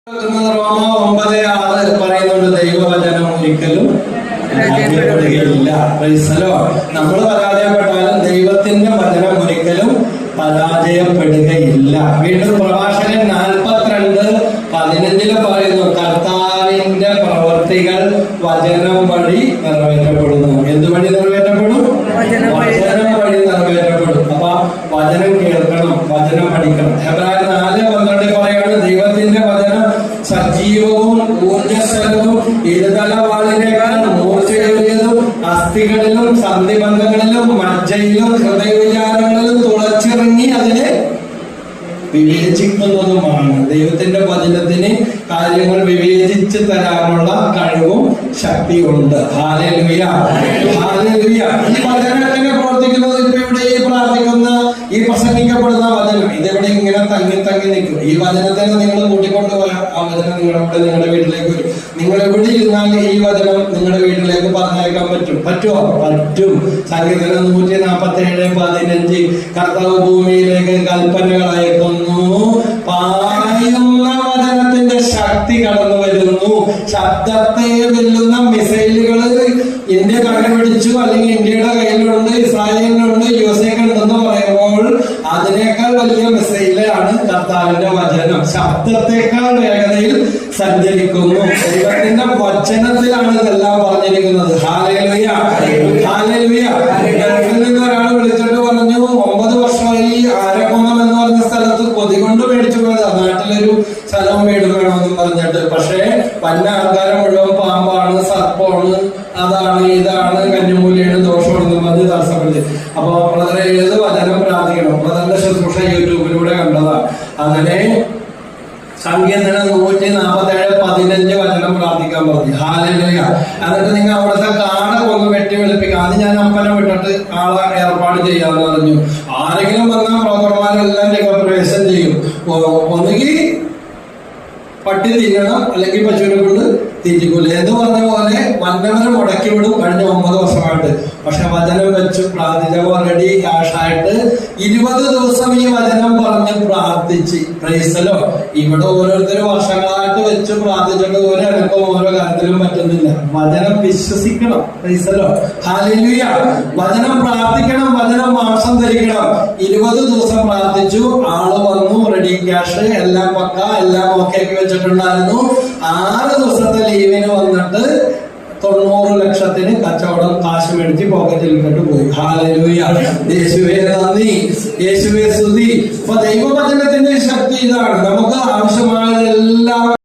റോമ 9:6 പറയുന്നുണ്ട്, ദൈവവചനം ഒരിക്കലും പരാജയപ്പെടുകയില്ല. നമ്മൾ പരാജയപ്പെട്ടാലും ദൈവത്തിന്റെ വചനം ഒരിക്കലും പരാജയപ്പെടുകയില്ല. വീണ്ടും പ്രഭാഷകൻ 42:15 പറയുന്നു, കർത്താവിന്റെ പ്രവൃത്തികൾ വചനം വഴി നിറവേറ്റപ്പെടുന്നു. എന്തുവഴി നിറവേറ്റപ്പെടും? വചനം വഴി നിറവേറ്റപ്പെടും. അപ്പൊ വചനം കേൾക്കണം, വചനം പഠിക്കണം. എബ്രായർ 4:12 പറയാണ്, ദൈവത്തിന്റെ വചനം സജീവവും ഊർജ്ജസ്വലവും ഇരുതലവാളിനേക്കാൾ മൂർച്ചയേറിയതും അസ്ഥികളിലും സന്ധിബന്ധങ്ങളിലും മജ്ജയിലും ഹൃദയവിചാരങ്ങളിലും തുളച്ചിറങ്ങി അതിനെ വിവേചിക്കുന്നതുമാണ്. ദൈവത്തിന്റെ വചനത്തിന് കാര്യങ്ങൾ വിവേചിച്ച് തരാനുള്ള കഴിവും ശക്തിയുണ്ട്. Hallelujah, hallelujah. ഈ വചനത്തിന് പ്രവർത്തിക്കുന്നത് ഇപ്പൊ ഇവിടെ ഈ പ്രാർത്ഥിക്കുന്ന ഈ പ്രസംഗിക്കപ്പെടുന്ന വചനം ഇതെവിടെ ഇങ്ങനെ തങ്ങി നിൽക്കും. ഈ വചനത്തിന് നിങ്ങൾ കൂട്ടിക്കൊണ്ടുപോയാൽ ആ വചനം നിങ്ങളുടെ വീട്ടിലേക്ക് വരും. നിങ്ങൾ എവിടെ ഇരുന്നാൽ ഈ വചനം നിങ്ങളുടെ വീട്ടിലേക്ക് പറഞ്ഞയക്കാൻ പറ്റുമോ? പറ്റും. സങ്കീർത്തനം 147:15 കർത്താവ് ഭൂമിയിലേക്ക് കൽപ്പനകൾ അയക്കുന്നു, പായുന്ന വചനത്തിന്റെ ശക്തി കടന്നു വരുന്നു. ശബ്ദത്തെ വെല്ലുന്ന മിസൈലുകൾ ഇന്ത്യ കണ്ടുപിടിച്ചു, അല്ലെങ്കിൽ ഇന്ത്യയുടെ കയ്യിലുണ്ട്, ഇസ്രായേലിനുണ്ട്, USA ഉണ്ടെന്ന് പറയുമ്പോൾ അതിനേക്കാൾ വലിയ മിസൈലാണ് കർത്താവിന്റെ വചനം. ശബ്ദത്തെക്കാൾ വേഗതയിൽ സഞ്ചരിക്കുന്നു. ദൈവത്തിന്റെ വചനത്തിലാണ് ഇതെല്ലാം പറഞ്ഞിരിക്കുന്നത്. Hallelujah, hallelujah. ഗൾഫിൽ നിന്ന് ഒരാൾ വിളിച്ചിട്ട് പറഞ്ഞു, 9 വർഷമായി ആരക്കുളം എന്ന് പറഞ്ഞ സ്ഥലത്ത് കൊതി കൊണ്ട് മേടിച്ചു പോയതാ, നാട്ടിലൊരു സ്ഥലവും വീടും വേണമെന്നും പറഞ്ഞിട്ട്. പക്ഷേ വന്ന ആൾക്കാരെ മുഴുവൻ പാമ്പാണ്, സർപ്പമാണ്, അതാണ് ഇതാണ്, കഞ്ഞിമൂലിയാണ്, ദോഷമാണെന്നും പറഞ്ഞ് തടസ്സപ്പെടുത്തി. അപ്പൊ വളരെ ഏത് വചനം പ്രാർത്ഥിക്കണം. പ്രധാന ശുശ്രൂഷ യൂട്യൂബിലൂടെ കണ്ടതാ. അങ്ങനെ സങ്കീർത്തനം 147:15 വചനം പ്രാർത്ഥിക്കാൻ പറഞ്ഞു. ഹല്ലേലൂയ. എന്നിട്ട് നിങ്ങൾ അവിടുത്തെ കാടൊക്കെ ഒന്ന് വെട്ടി വെളുപ്പിക്കുക. അത് ഞാൻ അപ്പനെ വിട്ടിട്ട് ആളെ ഏർപ്പാട് ചെയ്യാന്ന് പറഞ്ഞു. ആരെങ്കിലും വന്നാൽ ബ്രോക്കർമാരെല്ലാം രംഗപ്രവേശം ചെയ്യും. ഒന്നുകിൽ പട്ടി തിന്നണം, അല്ലെങ്കിൽ പശുവിനെ കൊണ്ട് തീറ്റിക്കൂല എന്ന് പറഞ്ഞ പോലെ വന്നവരെ മുടക്കി വിടും. കഴിഞ്ഞ 9 വർഷമായിട്ട്. പക്ഷെ വചനം വെച്ച് പ്രാർത്ഥിച്ചപ്പോ റെഡി കാഷായിട്ട് 20 ദിവസം ഈ വചനം പറഞ്ഞ് പ്രാർത്ഥിച്ച്. പ്രൈസലോ. ഇവിടെ ഓരോരുത്തരും വർഷങ്ങളായിട്ട് വെച്ച് പ്രാർത്ഥിച്ചിട്ട് ഒരു അനക്കവും ഓരോ കാര്യത്തിലും പറ്റുന്നില്ല. വചനം വിശ്വസിക്കണം. പ്രൈസലോ, ഹല്ലേലൂയ. വചനം പ്രാർത്ഥിക്കണം, വചനം മാംസം ധരിക്കണം. 20 ദിവസം പ്രാർത്ഥിച്ചു, ആള് വന്നു, റെഡി ക്യാഷ് എല്ലാം പക്ക, എല്ലാം ഓക്കെ ആക്കി വെച്ചിട്ടുണ്ടായിരുന്നു. 6 ദിവസത്തെ ലീവിന് വന്നിട്ട് 90 ലക്ഷത്തിന് കച്ചവടം കാശ് മേടിച്ച് പോക്കറ്റിൽ ഇട്ടിട്ട് പോയി. ഹല്ലേലൂയ. യേശുവേ നന്ദി, യേശുവേ സ്തുതി. അപ്പൊ ദൈവവചനത്തിന്റെ ശക്തി ഇതാണ്. നമുക്ക് ആവശ്യമായതെല്ലാം